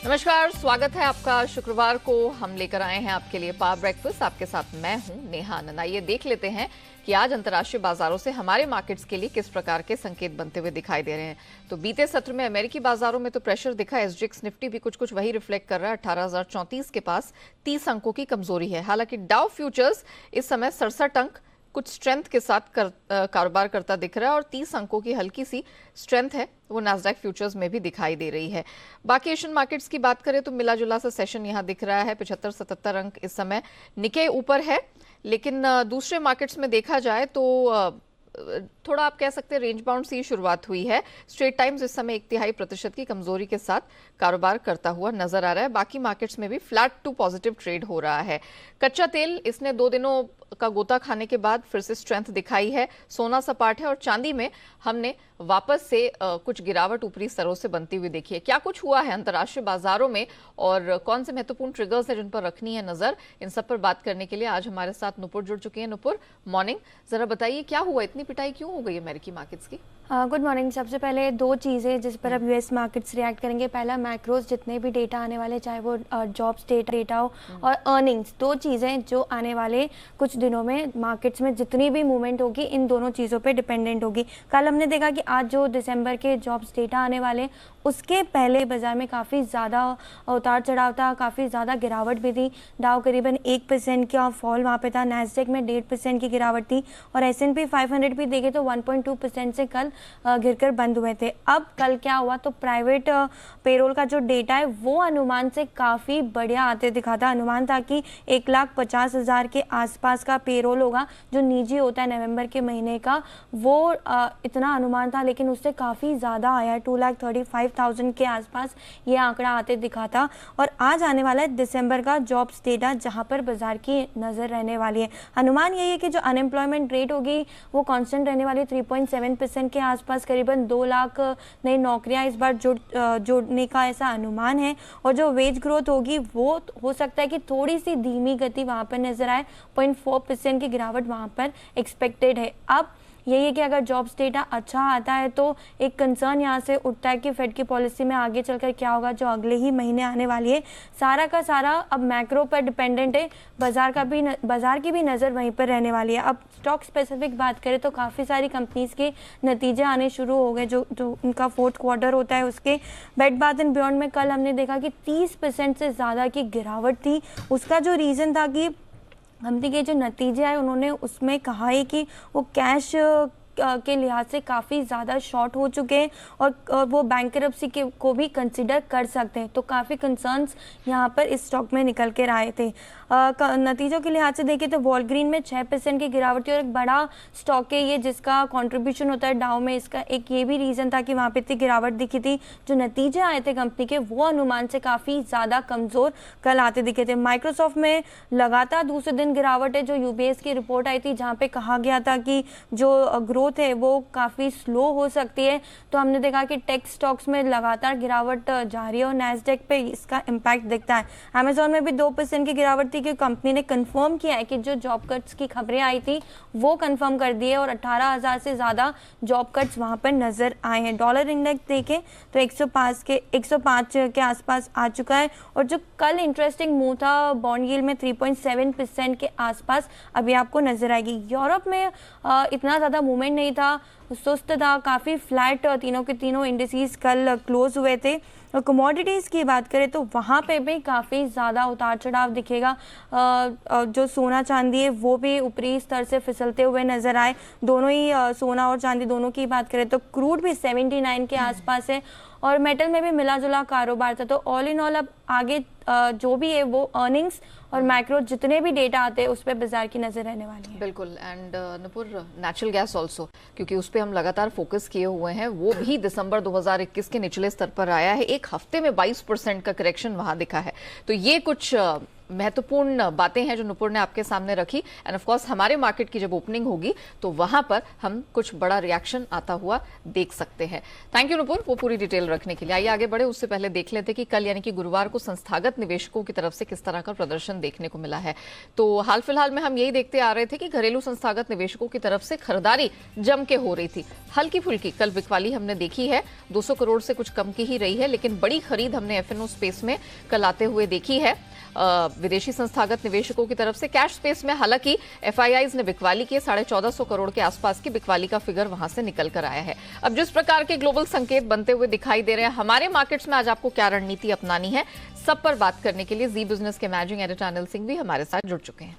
नमस्कार, स्वागत है आपका। शुक्रवार को हम लेकर आए हैं आपके लिए पावर ब्रेकफास्ट। आपके साथ मैं हूं नेहा आनंद। आइए देख लेते हैं कि आज अंतर्राष्ट्रीय बाजारों से हमारे मार्केट्स के लिए किस प्रकार के संकेत बनते हुए दिखाई दे रहे हैं। तो बीते सत्र में अमेरिकी बाजारों में तो प्रेशर दिखा। एसजीएक्स निफ्टी भी कुछ वही रिफ्लेक्ट कर रहा है। 18,034 के पास 30 अंकों की कमजोरी है। हालांकि डाउ फ्यूचर्स इस समय 67 अंक कुछ स्ट्रेंथ के साथ कारोबार करता दिख रहा है और 30 अंकों की हल्की सी स्ट्रेंथ है वो नास्डैक फ्यूचर्स में भी दिखाई दे रही है। बाकी एशियन मार्केट्स की बात करें तो मिला जुला सा सेशन यहां दिख रहा है। 75-77 अंक इस समय निके ऊपर है, लेकिन दूसरे मार्केट्स में देखा जाए तो थोड़ा आप कह सकते हैं रेंज बाउंड सी शुरुआत हुई है। स्ट्रेट टाइम्स इस समय 0.5% की कमजोरी के साथ कारोबार करता हुआ नजर आ रहा है। बाकी मार्केट्स में भी फ्लैट टू पॉजिटिव ट्रेड हो रहा है। कच्चा तेल इसने 2 दिनों का गोता खाने के बाद फिर से स्ट्रेंथ दिखाई है। सोना सपाट है और चांदी में हमने वापस से कुछ गिरावट ऊपरी स्तरों से बनती हुई देखी है। क्या कुछ हुआ है अंतर्राष्ट्रीय बाजारों में और कौन से महत्वपूर्ण ट्रिगर्स हैं जिन पर रखनी है नजर, इन सब पर बात करने के लिए आज हमारे साथ नुपुर जुड़ चुके हैं। नुपुर, मॉर्निंग। जरा बताइए क्या हुआ, इतनी पिटाई क्यों हो गई अमेरिकी मार्केट्स की? Good morning. सबसे पहले 2 चीज़ें जिस पर अब यूएस मार्केट्स रिएक्ट करेंगे। पहला, मैक्रोज जितने भी डेटा आने वाले, चाहे वो जॉब्स डेटा हो और अर्निंग्स, 2 चीज़ें जो आने वाले कुछ दिनों में मार्केट्स में जितनी भी मूवमेंट होगी इन दोनों चीज़ों पे डिपेंडेंट होगी। कल हमने देखा कि आज जो दिसंबर के जॉब्स डेटा आने वाले, उसके पहले बाजार में काफ़ी ज़्यादा उतार चढ़ाव था, काफ़ी ज़्यादा गिरावट भी थी। डाउ करीबन 1% का फॉल वहाँ पे था, नैस्डैक में 1.5% की गिरावट थी और S&P 500 भी देखे तो 1.2% से कल गिरकर बंद हुए थे। अब कल क्या हुआ तो प्राइवेट पेरोल का जो डेटा है वो अनुमान से काफ़ी बढ़िया आते दिखा था। अनुमान था कि 1,50,000 के आसपास का पेरोल होगा जो निजी होता है नवंबर के महीने का, वो इतना अनुमान था, लेकिन उससे काफ़ी ज़्यादा आया। 2,35,000 के आसपास ये आंकड़ा आते दिखा था। और आज आने वाला है दिसंबर का जॉब्स डेटा, जहाँ पर बाजार की नज़र रहने वाली है। अनुमान यही है कि जो अनएम्प्लॉयमेंट रेट होगी वो कांस्टेंट रहने वाली, 3.7% के आसपास। करीबन 2 लाख नई नौकरियां इस बार जोड़ने का ऐसा अनुमान है। और जो वेज ग्रोथ होगी वो हो सकता है कि थोड़ी सी धीमी गति वहाँ पर नजर आए, 0.4% की गिरावट वहाँ पर एक्सपेक्टेड है। अब यही है कि अगर जॉब्स डेटा अच्छा आता है तो एक कंसर्न यहाँ से उठता है कि फेड की पॉलिसी में आगे चलकर क्या होगा जो अगले ही महीने आने वाली है। सारा का सारा अब मैक्रो पर डिपेंडेंट है। बाजार की भी नज़र वहीं पर रहने वाली है। अब स्टॉक स्पेसिफिक बात करें तो काफ़ी सारी कंपनीज़ के नतीजे आने शुरू हो गए। जो उनका 4th क्वार्टर होता है उसके। बेड बाथ एंड बियॉन्ड में कल हमने देखा कि 30% से ज़्यादा की गिरावट थी। उसका जो रीज़न था कि कंपनी के जो नतीजे आए उन्होंने उसमें कहा है कि वो कैश के लिहाज से काफ़ी ज़्यादा शॉर्ट हो चुके हैं और वो बैंकरप्सी को भी कंसिडर कर सकते हैं। तो काफ़ी कंसर्न्स यहाँ पर इस स्टॉक में निकल कर आए थे। नतीजों के लिहाज से देखें तो वॉलग्रीन में 6% की गिरावट थी और एक बड़ा स्टॉक है ये जिसका कंट्रीब्यूशन होता है डाउ में। इसका एक ये भी रीज़न था कि वहाँ पे इतनी गिरावट दिखी थी। जो नतीजे आए थे कंपनी के वो अनुमान से काफ़ी ज़्यादा कमज़ोर कल आते दिखे थे। माइक्रोसॉफ्ट में लगातार दूसरे दिन गिरावट है। जो यूबीएस की रिपोर्ट आई थी जहाँ पे कहा गया था कि जो ग्रोथ है वो काफ़ी स्लो हो सकती है, तो हमने देखा कि टेक स्टॉक्स में लगातार गिरावट जारी है और नैस्डैक पे इसका इम्पैक्ट दिखता है। अमेजोन में भी 2% की गिरावट थी कि कंपनी ने कंफर्म किया है कि जो जॉब कट्स की खबरें आई थी वो कंफर्म कर दी है और 18,000 से ज़्यादा जॉब कट्स वहाँ पर नज़र आए हैं। डॉलर इंडेक्स देखें तो 105 के आसपास आ चुका है। और जो कल इंटरेस्टिंग मूव था बॉन्ड यील्ड में 3.7% के आसपास अभी आपको नजर आएगी। यूरोप में इतना ज़्यादा मूवमेंट नहीं था, सुस्त था, काफ़ी फ्लैट तीनों के तीनों इंडिसेस कल क्लोज हुए थे। और कमोडिटीज़ की बात करें तो वहाँ पे भी काफ़ी ज़्यादा उतार चढ़ाव दिखेगा। जो सोना चांदी है वो भी ऊपरी स्तर से फिसलते हुए नज़र आए। दोनों ही सोना और चांदी दोनों की बात करें तो क्रूड भी 79 के आसपास है और मेटल में भी मिला जुला कारोबार था। तो ऑल इन ऑल अब आगे जो भी है वो अर्निंग्स और मैक्रो जितने भी डेटा आते हैं उस पर बाजार की नजर रहने वाली है। बिल्कुल। And Nupur, natural gas also, क्योंकि उस पर हम लगातार फोकस किए हुए हैं, वो भी दिसंबर 2021 के निचले स्तर पर आया है। एक हफ्ते में 22% का करेक्शन वहां दिखा है। तो ये कुछ महत्वपूर्ण बातें हैं जो नुपुर ने आपके सामने रखी। एंड ऑफ कोर्स हमारे मार्केट की जब ओपनिंग होगी तो वहां पर हम कुछ बड़ा रिएक्शन आता हुआ देख सकते हैं। थैंक यू नुपुर वो पूरी डिटेल रखने के लिए। आइए आगे बढ़े, उससे पहले देख लेते कि कल यानी कि गुरुवार को संस्थागत निवेशकों की तरफ से किस तरह का प्रदर्शन देखने को मिला है। तो हाल फिलहाल में हम यही देखते आ रहे थे कि घरेलू संस्थागत निवेशकों की तरफ से खरीदारी जम के हो रही थी। हल्की फुल्की कल बिकवाली हमने देखी है, 200 करोड़ से कुछ कम की ही रही है, लेकिन बड़ी खरीद हमने एफएनओ स्पेस में कल आते हुए देखी है। विदेशी संस्थागत निवेशकों की तरफ से कैश स्पेस में हालांकि एफआईआईज ने बिकवाली के 1450 करोड़ के आसपास की बिकवाली का फिगर वहां से निकल कर आया है। अब जिस प्रकार के ग्लोबल संकेत बनते हुए दिखाई दे रहे हैं हमारे मार्केट्स में, आज आपको क्या रणनीति अपनानी है, सब पर बात करने के लिए जी बिजनेस के मैनेजिंग एडिटर अनिल सिंह भी हमारे साथ जुड़ चुके हैं।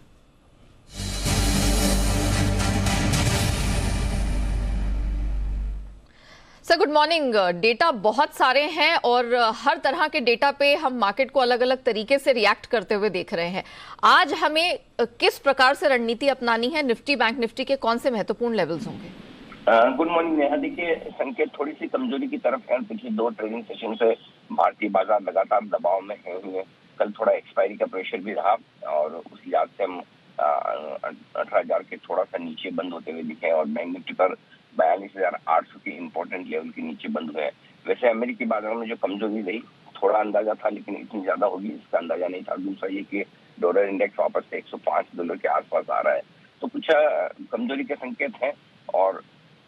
Sir good morning. डेटा बहुत सारे हैं और हर तरह के डेटा पे हम मार्केट को अलग अलग तरीके से रिएक्ट करते हुए देख रहे हैं। आज हमें किस प्रकार से रणनीति अपनानी है, निफ्टी बैंक निफ्टी के कौन से महत्वपूर्ण लेवल्स होंगे? Good morning Neha. देखिए, संकेत थोड़ी सी कमजोरी की तरफ है। पिछले 2 ट्रेडिंग सेशन से भारतीय बाजार लगातार दबाव में हुए। कल थोड़ा एक्सपायरी का प्रेशर भी रहा और उस लिहाज से हम 18,000 के थोड़ा सा नीचे बंद होते हुए दिखे और बैंक निफ्टी पर 42,800 के इम्पोर्टेंट लेवल के नीचे बंद हुए हैं। वैसे अमेरिकी बाजारों में जो कमजोरी रही थोड़ा अंदाजा था, लेकिन इतनी ज्यादा होगी इसका अंदाजा नहीं था। दूसरा ये कि डॉलर इंडेक्स वापस से $105 के आसपास आ रहा है, तो कुछ कमजोरी के संकेत हैं। और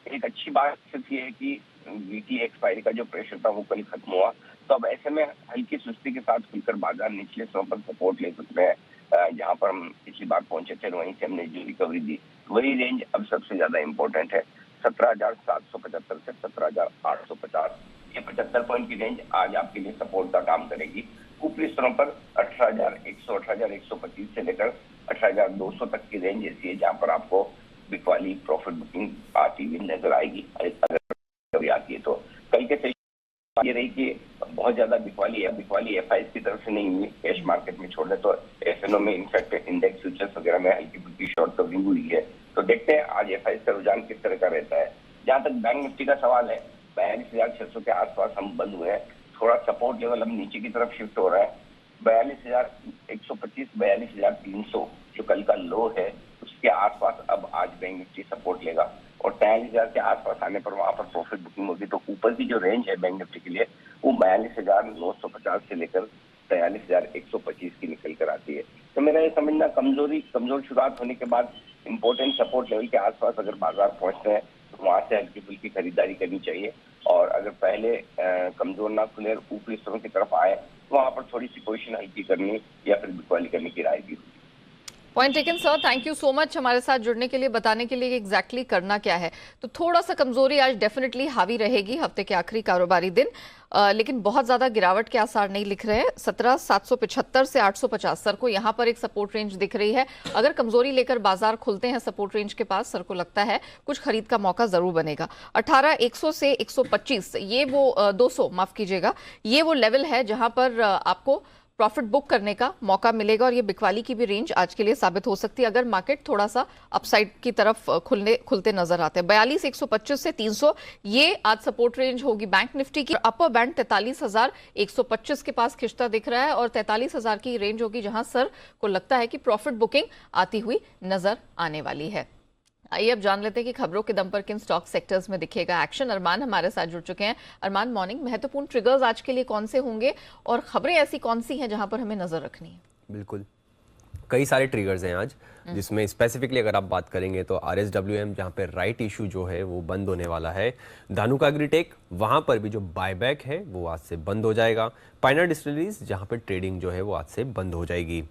एक अच्छी बात सिर्फ ये है कि वीटी एक्सपायरी का जो प्रेशर था वो कल खत्म हुआ, तो अब ऐसे में हल्की सुस्ती के साथ खुलकर बाजार निचले स्तर पर सपोर्ट ले सकते हैं। जहां पर हम पिछली बार पहुंचे थे वहीं से हमने जो रिकवरी दी वही रेंज अब सबसे ज्यादा इम्पोर्टेंट है। 17,775 से 17,850, ये 75 पॉइंट की रेंज आज आपके लिए सपोर्ट का काम करेगी। ऊपरी स्तरों पर 18,100, 18,125 से लेकर 18,200 तक की रेंज ऐसी है जहां पर आपको बिकवाली प्रॉफिट बुकिंग आती हुई नजर आएगी अगर आती है। तो कल के सेशन ये रही कि बहुत ज्यादा बिकवाली एफआई की तरफ से नहीं हुई। कैश मार्केट में छोड़ दे तो एफएनओ में इनफैक्ट इंडेक्स फ्यूचर्स वगैरह में हल्की फुल्की शॉर्ट कवरिंग हुई है। तो देखते हैं आज एफआई का रुझान किस तरह का रहता है। जहां तक बैंक निफ्टी का सवाल है, 42,600 के आसपास हम बंद हुए हैं। थोड़ा सपोर्ट लेवल अब नीचे की तरफ शिफ्ट हो रहा है। 42,125, 42,300 जो कल का लो है उसके आसपास अब आज बैंक निफ्टी सपोर्ट लेगा और 43,000 के आसपास आने पर वहां पर प्रॉफिट बुकिंग होगी। तो ऊपर की जो रेंज है बैंक निफ्टी के लिए वो 42,950 से लेकर 43,125 की निकल कर आती है। तो मेरा ये समझना कमजोर शुरुआत होने के बाद इंपॉर्टेंट सपोर्ट लेवल के आसपास अगर बाजार पहुंचते हैं तो वहां से हल्की फुल्की खरीदारी करनी चाहिए। और अगर पहले कमजोर ना खुले ऊपरी स्तरों की तरफ आए तो वहां पर थोड़ी सी पोजीशन हल्की करनी या फिर बिकवाली करने की राय भी होगी। Point taken sir, thank you so much हमारे साथ जुड़ने के लिए, बताने के लिए एग्जैक्टली करना क्या है। तो थोड़ा सा कमजोरी आज डेफिनेटली हावी रहेगी हफ्ते के आखिरी कारोबारी दिन, लेकिन बहुत ज्यादा गिरावट के आसार नहीं लिख रहे हैं। 17,775 से 850 सर को यहाँ पर एक सपोर्ट रेंज दिख रही है। अगर कमजोरी लेकर बाजार खुलते हैं सपोर्ट रेंज के पास, सर को लगता है कुछ खरीद का मौका जरूर बनेगा। 18,100 से 125 ये वो 200 माफ कीजिएगा, ये वो लेवल है जहां पर आपको प्रॉफिट बुक करने का मौका मिलेगा और ये बिकवाली की भी रेंज आज के लिए साबित हो सकती है अगर मार्केट थोड़ा सा अपसाइड की तरफ खुलते नजर आते हैं। 42,125 से 300 ये आज सपोर्ट रेंज होगी बैंक निफ्टी की। अपर बैंड 43,125 के पास खिंचता दिख रहा है और 43,000 की रेंज होगी जहां सर को लगता है कि प्रॉफिट बुकिंग आती हुई नजर आने वाली है। आइए अब जान लेते हैं कि खबरों के दम पर किन स्टॉक सेक्टर्स में दिखेगा एक्शन। अरमान हमारे साथ जुड़ चुके हैं। अरमान मॉर्निंग, महत्वपूर्ण ट्रिगर्स आज के लिए कौन से होंगे और खबरें ऐसी कौन सी हैं जहां पर हमें नजर रखनी है? बिल्कुल, कई सारे ट्रिगर्स हैं आज, जिसमें स्पेसिफिकली अगर आप बात करेंगे तो RSWM जहाँ पे राइट इशू जो है वो बंद होने वाला है। धानुका एग्रीटेक वहाँ पर भी जो बायबैक है वो आज से बंद हो जाएगा। पाइनर डिस्टिलरीज जहाँ पे ट्रेडिंग जो है वो आज से बंद हो जाएगी।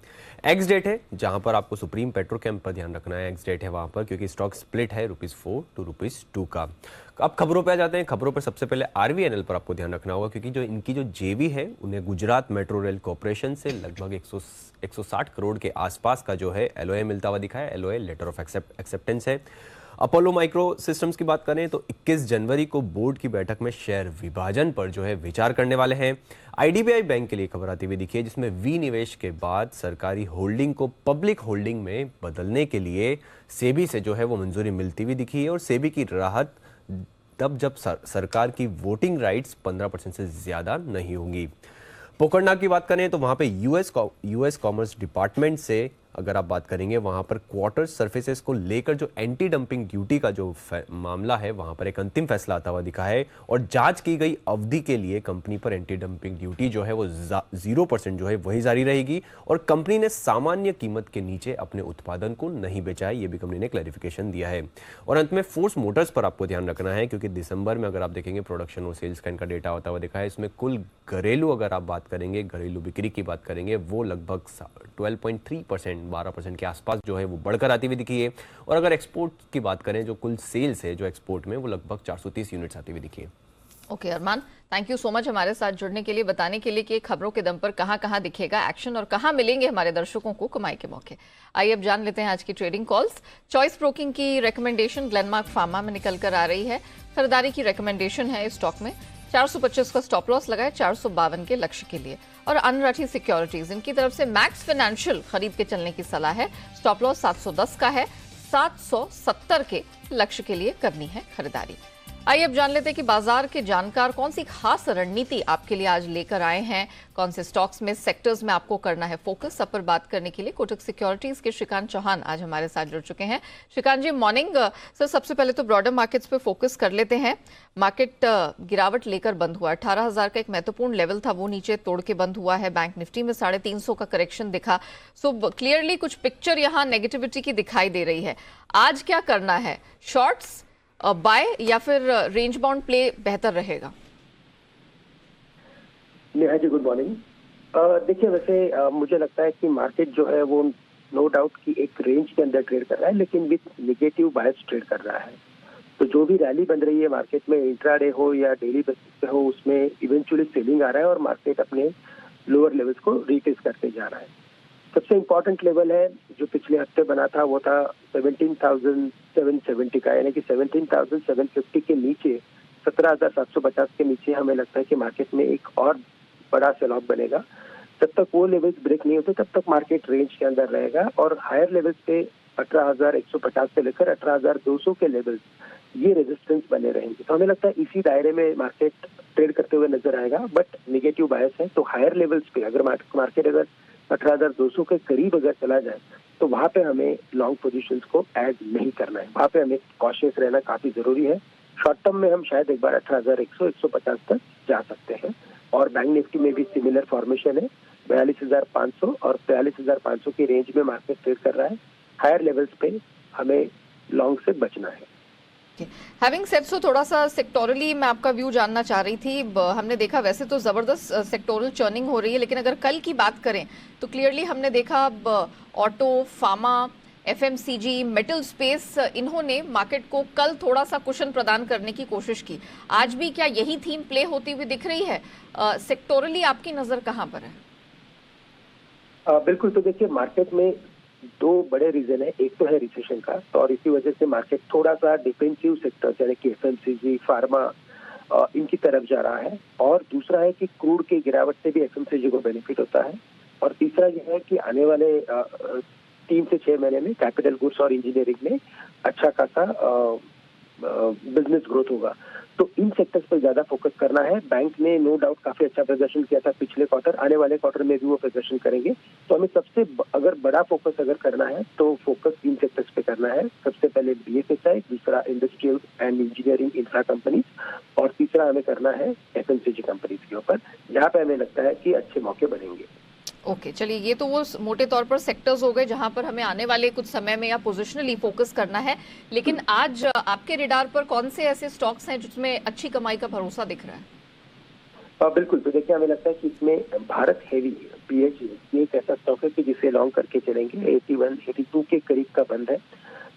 एक्स डेट है जहाँ पर आपको सुप्रीम पेट्रोकेम पर ध्यान रखना है। एक्स डेट है वहाँ पर क्योंकि स्टॉक स्प्लिट है ₹4 to ₹2 का। अब खबरों पे आ जाते हैं। खबरों पर सबसे पहले RVNL पर आपको ध्यान रखना होगा क्योंकि जो इनकी जो जेवी है उन्हें गुजरात मेट्रो रेल कॉर्पोरेशन से लगभग 160 करोड़ के आसपास का जो है LOA मिलता हुआ दिखा है। LOA लेटर ऑफ एक्सेप्टेंस है। अपोलो माइक्रो सिस्टम्स की बात करें तो 21 जनवरी को बोर्ड की बैठक में शेयर विभाजन पर जो है विचार करने वाले हैं। IDBI बैंक के लिए खबर आती हुई दिखी है जिसमें विनिवेश के बाद सरकारी होल्डिंग को पब्लिक होल्डिंग में बदलने के लिए सेबी से जो है वो मंजूरी मिलती हुई दिखी है और सेबी की राहत तब जब सरकार की वोटिंग राइट्स 15% से ज्यादा नहीं होंगी। पोकरना की बात करें तो वहां पे यूएस कॉमर्स डिपार्टमेंट से अगर आप बात करेंगे, वहां पर क्वार्टर सर्फेसेस को लेकर जो एंटी डंपिंग ड्यूटी का जो मामला है, वहां पर एक अंतिम फैसला आता हुआ दिखा है और जांच की गई अवधि के लिए कंपनी पर एंटी डंपिंग ड्यूटी जो है वो 0% जो है वही जारी रहेगी और कंपनी ने सामान्य कीमत के नीचे अपने उत्पादन को नहीं बेचा है, ये भी कंपनी ने क्लैरिफिकेशन दिया है। और अंत में फोर्स मोटर्स पर आपको ध्यान रखना है, क्योंकि दिसंबर में अगर आप देखेंगे प्रोडक्शन और सेल्स का इनका डेटा होता हुआ दिखा है, इसमें कुल घरेलू अगर आप बात करेंगे, घरेलू बिक्री की बात करेंगे, वो लगभग 12.3% 12% के आसपास जो है वो बढ़कर आती हुई दिखी है। और अगर एक्सपोर्ट की बात करें, जो कुल सेल्स है जो एक्सपोर्ट में, वो लगभग 430 यूनिट्स आती हुई दिखी है। Okay Arman, thank you so much हमारे साथ जुड़ने के लिए, बताने के लिए कि खबरों के दम पर कहां कहां दिखेगा एक्शन और कहां मिलेंगे हमारे दर्शकों को कमाई के मौके। आइए अब जान लेते हैं आज की ट्रेडिंग कॉल्स। चॉइस ब्रोकिंग की रिकमेंडेशन ग्लेनमार्क फार्मा में निकल कर आ रही है। खरीदारी की रिकमेंडेशन है इस स्टॉक में। 425 का स्टॉप लॉस लगाए 452 के लक्ष्य के लिए। और अनराठी सिक्योरिटीज, इनकी तरफ से मैक्स फाइनेंशियल खरीद के चलने की सलाह है। स्टॉप लॉस 710 का है, 770 के लक्ष्य के लिए करनी है खरीदारी। आइए अब जान लेते हैं कि बाजार के जानकार कौन सी खास रणनीति आपके लिए आज लेकर आए हैं, कौन से स्टॉक्स में, सेक्टर्स में आपको करना है फोकस। सब पर बात करने के लिए कोटक सिक्योरिटीज के श्रीकांत चौहान आज हमारे साथ जुड़ चुके हैं। श्रीकांत जी मॉर्निंग। सर सबसे पहले तो ब्रॉडर मार्केट्स पे फोकस कर लेते हैं। मार्केट गिरावट लेकर बंद हुआ, 18,000 का एक महत्वपूर्ण लेवल था वो नीचे तोड़ के बंद हुआ है। बैंक निफ्टी में 350 का करेक्शन दिखा। सो क्लियरली कुछ पिक्चर यहाँ नेगेटिविटी की दिखाई दे रही है। आज क्या करना है, शॉर्ट्स, बाय या फिर रेंज बाउंड प्ले बेहतर रहेगा? Neha ji good morning. देखिए वैसे मुझे लगता है कि मार्केट जो है वो नो डाउट कि एक रेंज के अंदर ट्रेड कर रहा है, लेकिन विद नेगेटिव बायस ट्रेड कर रहा है। तो जो भी रैली बन रही है मार्केट में, इंट्राडे हो या डेली बेसिस पे हो, उसमें इवेंचुअली सेलिंग आ रहा है और मार्केट अपने लोअर लेवल्स को रीटेस्ट करते जा रहा है। सबसे इम्पोर्टेंट लेवल है जो पिछले हफ्ते बना था वो था 17,770 का, यानी कि 17,750 के नीचे, 17,750 के नीचे हमें लगता है कि मार्केट में एक और बड़ा सेल ऑफ बनेगा। जब तक वो लेवल्स ब्रेक नहीं होते तब तक मार्केट रेंज के अंदर रहेगा और हायर लेवल्स पे 18,150 से लेकर 18,200 के लेवल्स, ये रेजिस्टेंस बने रहेंगे। तो हमें लगता है इसी दायरे में मार्केट ट्रेड करते हुए नजर आएगा, बट नेगेटिव बायस है। तो हायर लेवल्स पे अगर मार्केट अगर 18,200 के करीब अगर चला जाए तो वहां पे हमें लॉन्ग पोजीशंस को ऐड नहीं करना है, वहां पे हमें कॉशियस रहना काफी जरूरी है। शॉर्ट टर्म में हम शायद एक बार 18,100-150 तक जा सकते हैं। और बैंक निफ्टी में भी सिमिलर फॉर्मेशन है, 42,500 और 43,500 की रेंज में मार्केट ट्रेड कर रहा है। हायर लेवल्स पे हमें लॉन्ग से बचना है। हैविंग सेड सो, थोड़ा सा सेक्टोरली मैं आपका व्यू जानना चाह रही थी। हमने देखा वैसे तो जबरदस्त सेक्टोरल चर्निंग हो रही है, लेकिन अगर कल की बात करें तो क्लियरली हमने देखा auto, pharma, FMCG, metal space, इन्होंने मार्केट को कल थोड़ा सा कुशन प्रदान करने की कोशिश की। आज भी क्या यही थीम प्ले होती हुई दिख रही है? सेक्टोरली आपकी नजर कहां पर है? बिल्कुल, तो देखिए मार्केट में दो बड़े रीजन है। एक तो है रिसेशन का, तो और इसी वजह से मार्केट थोड़ा सा डिफेंसिव सेक्टर यानी कि एफएमसीजी, फार्मा, इनकी तरफ जा रहा है। और दूसरा है कि क्रूड की गिरावट से भी एफएमसीजी को बेनिफिट होता है। और तीसरा यह है कि आने वाले 3 से 6 महीने में कैपिटल गुड्स और इंजीनियरिंग में अच्छा खासा बिजनेस ग्रोथ होगा। तो इन सेक्टर्स पर ज्यादा फोकस करना है। बैंक ने नो डाउट काफी अच्छा प्रदर्शन किया था पिछले क्वार्टर, आने वाले क्वार्टर में भी वो प्रदर्शन करेंगे। तो हमें सबसे अगर बड़ा फोकस अगर करना है तो फोकस इन सेक्टर्स पे करना है। सबसे पहले बीएफएसआई, दूसरा industrial and engineering infra companies, और तीसरा हमें करना है एफएमसीजी कंपनीज के ऊपर, जहाँ पे हमें लगता है कि अच्छे मौके बनेंगे। ओके, चलिए ये तो वो मोटे तौर पर सेक्टर्स हो गए जहां पर हमें आने वाले कुछ समय में या पोजिशनली फोकस करना है। लेकिन आज आपके रेडार पर कौन से ऐसे स्टॉक्स हैं जिसमें अच्छी कमाई का भरोसा दिख रहा है? बिल्कुल, तो देखिए हमें लगता है कि इसमें भारत हेवी पीएचई ये एक ऐसा स्टॉक है कि जिसे लॉन्ग करके चलेंगे। 81, 82 के करीब का बंद है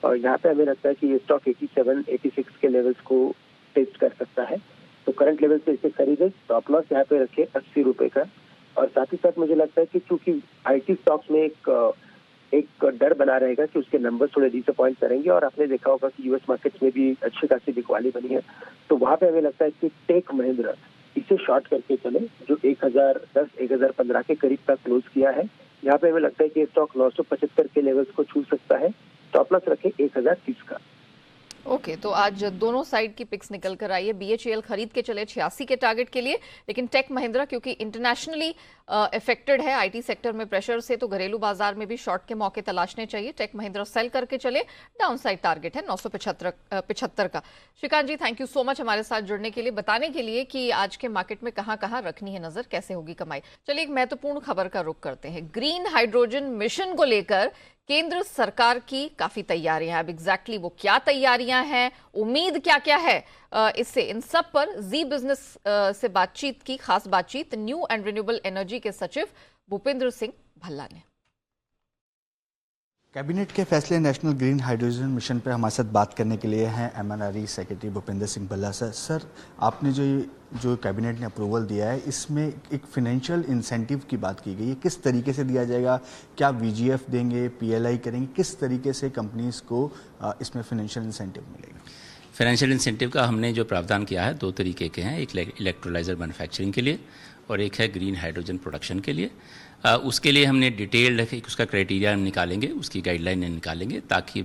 और यहाँ पे हमें लगता है कि ये स्टॉक 87, 86 के लेवल्स को टेस्ट कर सकता है। तो करंट लेवल से इसे खरीदे, स्टॉप लॉस यहाँ पे रखे 80 रुपए का। और साथ ही साथ मुझे लगता है कि चूंकि आईटी स्टॉक्स में एक डर बना रहेगा कि उसके नंबर्स थोड़े डिसअपॉइंट करेंगे, और आपने देखा होगा कि यूएस मार्केट्स में भी अच्छी खासी बिकवाली बनी है। तो वहां पे हमें लगता है कि टेक महिंद्रा इसे शॉर्ट करके चले, जो 1010, 1015 के करीब का क्लोज किया है। यहाँ पे हमें लगता है कि स्टॉक 975 के लेवल्स को छू सकता है। स्टॉप लॉस रखे 1030 का। ओके, तो आज दोनों साइड की पिक्स निकल कर आई है। BHEL खरीद के चले 86 के टारगेट के लिए, लेकिन टेक महिंद्रा क्योंकि इंटरनेशनली इफेक्टेड है आईटी सेक्टर में प्रेशर से, तो घरेलू बाजार में भी शॉर्ट के मौके तलाशने चाहिए। टेक महिंद्रा सेल करके चले, डाउन साइड टारगेट है 975 का। श्रीकांत जी, थैंक यू सो मच हमारे साथ जुड़ने के लिए, बताने के लिए कि आज के मार्केट में कहां कहां रखनी है नजर, कैसे होगी कमाई। चलिए एक महत्वपूर्ण खबर का रुख करते हैं। ग्रीन हाइड्रोजन मिशन को लेकर केंद्र सरकार की काफी तैयारियां हैं। अब एग्जैक्टली वो क्या तैयारियां हैं, उम्मीद क्या क्या है इससे, इन सब पर जी बिजनेस से बातचीत की, खास बातचीत न्यू एंड रिन्यूएबल एनर्जी के सचिव भूपेंद्र सिंह भल्ला ने। कैबिनेट के फैसले नेशनल ग्रीन हाइड्रोजन मिशन पर हमारे साथ बात करने के लिए हैं MNRE secretary Bhupendra Singh Bhalla sir. Sir, आपने जो कैबिनेट ने अप्रूवल दिया है, इसमें एक फाइनेंशियल इंसेंटिव की बात की गई है। किस तरीके से दिया जाएगा? क्या VGF देंगे, PLI करेंगे? किस तरीके से कंपनीज को इसमें फाइनेंशियल इंसेंटिव मिलेगा? फाइनेंशियल इंसेंटिव का हमने जो प्रावधान किया है 2 तरीके के हैं, एक इलेक्ट्रोलाइजर मैन्युफैक्चरिंग के लिए और एक है ग्रीन हाइड्रोजन प्रोडक्शन के लिए। उसके लिए हमने डिटेल्ड उसका क्राइटेरिया निकालेंगे, उसकी गाइडलाइन निकालेंगे ताकि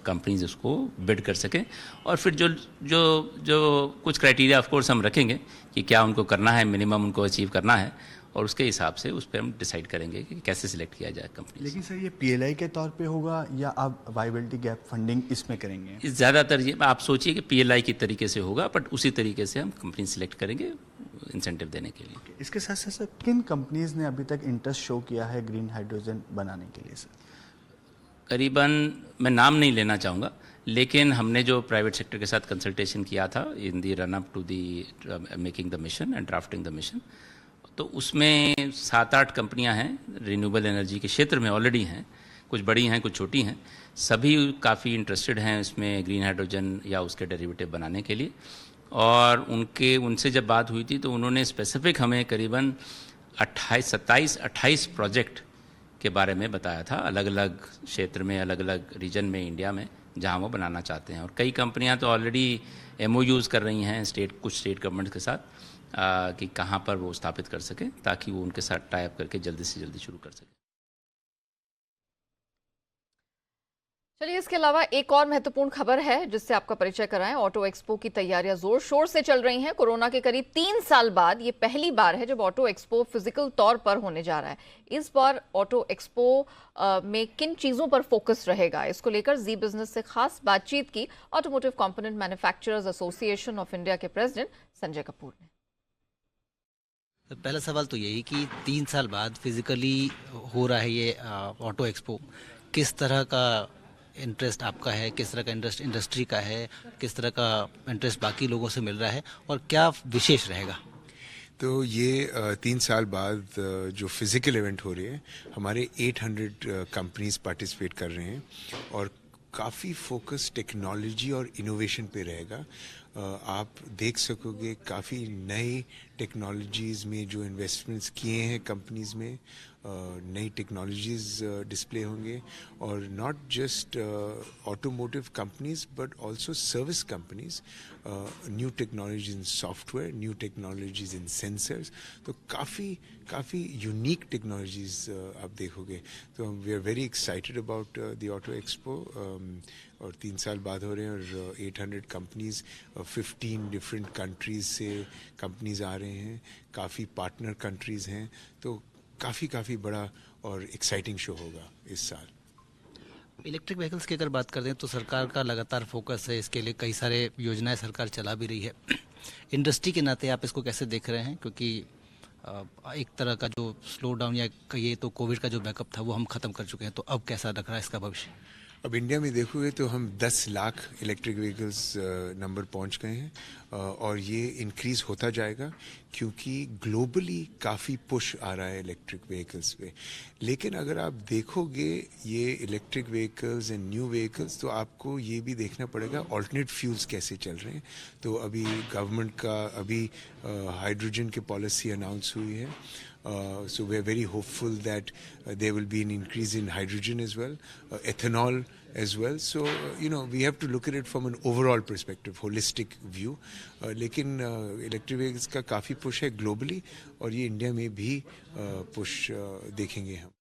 कंपनीज उसको बिड कर सकें। और फिर जो कुछ क्राइटेरिया ऑफ कोर्स हम रखेंगे कि क्या उनको करना है, मिनिमम उनको अचीव करना है, और उसके हिसाब से उस पर हम डिसाइड करेंगे कि कैसे सिलेक्ट किया जाए कंपनी। लेकिन सर, ये PLI के तौर पे होगा या आप वाइबिलिटी गैप फंडिंग इसमें करेंगे? ज़्यादातर ये आप सोचिए कि PLI की तरीके से होगा, बट उसी तरीके से हम कंपनी सिलेक्ट करेंगे इंसेंटिव देने के लिए। इसके साथ साथ सर, किन कंपनीज ने अभी तक इंटरेस्ट शो किया है ग्रीन हाइड्रोजन बनाने के लिए? सर, करीबन मैं नाम नहीं लेना चाहूँगा, लेकिन हमने जो प्राइवेट सेक्टर के साथ कंसल्टेशन किया था in the run up to the making the mission and drafting the mission, तो उसमें 7-8 कंपनियां हैं रिन्यूएबल एनर्जी के क्षेत्र में ऑलरेडी हैं। कुछ बड़ी हैं, कुछ छोटी हैं। सभी काफ़ी इंटरेस्टेड हैं इसमें ग्रीन हाइड्रोजन या उसके डेरिवेटिव बनाने के लिए। और उनसे जब बात हुई थी तो उन्होंने स्पेसिफिक हमें करीबन 27-28 प्रोजेक्ट के बारे में बताया था, अलग अलग क्षेत्र में, अलग अलग रीजन में इंडिया में, जहां वो बनाना चाहते हैं। और कई कंपनियां तो ऑलरेडी MOUs कर रही हैं कुछ स्टेट गवर्नमेंट के साथ कि कहां पर वो स्थापित कर सकें, ताकि वो उनके साथ टाई अप करके जल्दी से जल्दी शुरू कर सकें। चलिए, इसके अलावा एक और महत्वपूर्ण खबर है जिससे आपका परिचय कराएं। ऑटो एक्सपो की तैयारियां जोर शोर से चल रही हैं। कोरोना के करीब 3 साल बाद ये पहली बार है जब ऑटो एक्सपो फिजिकल तौर पर होने जा रहा है। इस बार ऑटो एक्सपो में किन चीजों पर फोकस रहेगा, इसको लेकर जी बिजनेस से खास बातचीत की automotive component manufacturers association of India के प्रेसिडेंट संजय कपूर ने। पहला सवाल तो यही कि 3 साल बाद फिजिकली हो रहा है ये ऑटो एक्सपो, किस तरह का इंटरेस्ट आपका है, किस तरह का इंटरेस्ट इंडस्ट्री का है, किस तरह का इंटरेस्ट बाकी लोगों से मिल रहा है, और क्या विशेष रहेगा? तो ये 3 साल बाद जो फिजिकल इवेंट हो रही है, हमारे 800 कंपनीज पार्टिसिपेट कर रहे हैं और काफ़ी फोकस टेक्नोलॉजी और इनोवेशन पे रहेगा। आप देख सकोगे काफ़ी नई टेक्नोलॉजीज़ में जो इन्वेस्टमेंट्स किए हैं कंपनीज में, नई टेक्नोलॉजीज़ डिस्प्ले होंगे, और not just automotive companies but also service companies, new technologies in software, new technologies in sensors, तो काफ़ी यूनिक टेक्नोलॉजीज आप देखोगे। तो we are very excited about the auto expo, और 3 साल बाद हो रहे हैं, और 800 कंपनीज 15 डिफरेंट कंट्रीज से कंपनीज आ रहे हैं, काफ़ी पार्टनर कंट्रीज हैं, तो काफ़ी बड़ा और एक्साइटिंग शो होगा इस साल। इलेक्ट्रिक व्हीकल्स की अगर बात करते हैं तो सरकार का लगातार फोकस है, इसके लिए कई सारे योजनाएं सरकार चला भी रही है। इंडस्ट्री के नाते आप इसको कैसे देख रहे हैं, क्योंकि एक तरह का जो स्लो डाउन या कहिए तो कोविड का जो बैकअप था वो हम खत्म कर चुके हैं, तो अब कैसा लग रहा है इसका भविष्य? अब इंडिया में देखोगे तो हम 10 लाख इलेक्ट्रिक व्हीकल्स नंबर पहुंच गए हैं, और ये इंक्रीज़ होता जाएगा क्योंकि ग्लोबली काफ़ी पुश आ रहा है इलेक्ट्रिक व्हीकल्स पे। लेकिन अगर आप देखोगे ये electric vehicles and new vehicles, तो आपको ये भी देखना पड़ेगा ऑल्टरनेट फ्यूल्स कैसे चल रहे हैं। तो अभी गवर्नमेंट का हाइड्रोजन की पॉलिसी अनाउंस हुई है, so we are very hopeful that there will be an increase in hydrogen as well, ethanol as well. So we have to look at it from an overall perspective, holistic view. लेकिन electric vehicles का काफ़ी push है globally, और ये India में भी push देखेंगे हम।